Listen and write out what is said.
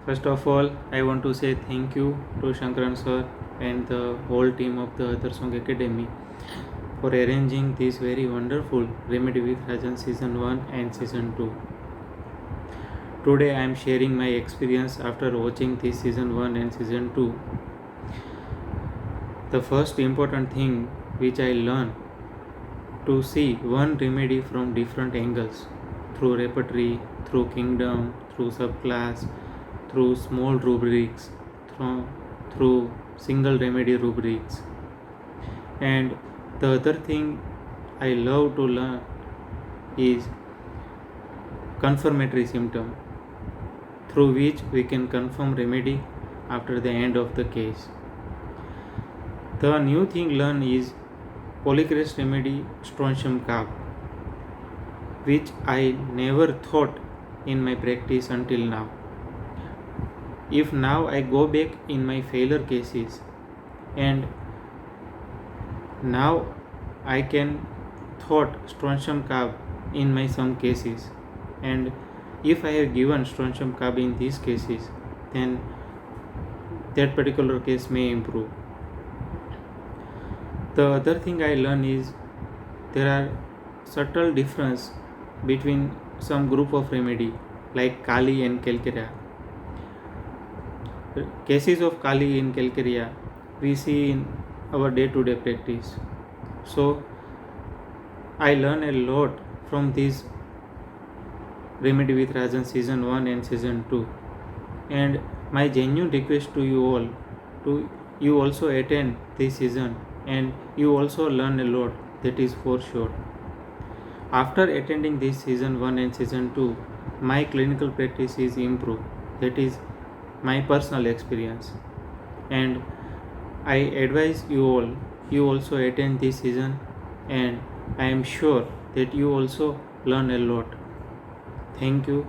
First of all, I want to say thank you to Shankaran sir and the whole team of the Other Song Academy for arranging this very wonderful Remedy with Rajan Season 1 and Season 2. Today I am sharing my experience after watching this Season 1 and Season 2. The first important thing which I learned to see one remedy from different angles, through repertory, through kingdom, through subclass, through small rubrics, through single remedy rubrics. And the other thing I love to learn is confirmatory symptom, through which we can confirm remedy after the end of the case. The new thing learned is polycrest remedy strontium carb, which I never thought in my practice until now. If now I go back in my failure cases and now I can thought strontium carb in my some cases, and if I have given strontium carb in these cases, then that particular case may improve. The other thing I learn is there are subtle difference between some group of remedy like Kali and Calcarea. Cases of Kali in Calcarea we see in our day-to-day practice. So I learn a lot from this Remedy with Rajan Season 1 and Season 2. And my genuine request to you all, to you also attend this season and you also learn a lot, that is for sure. After attending this Season 1 and Season 2, my clinical practice is improved. That is my personal experience. And I advise you also attend this season, and I am sure that you also learn a lot. Thank you.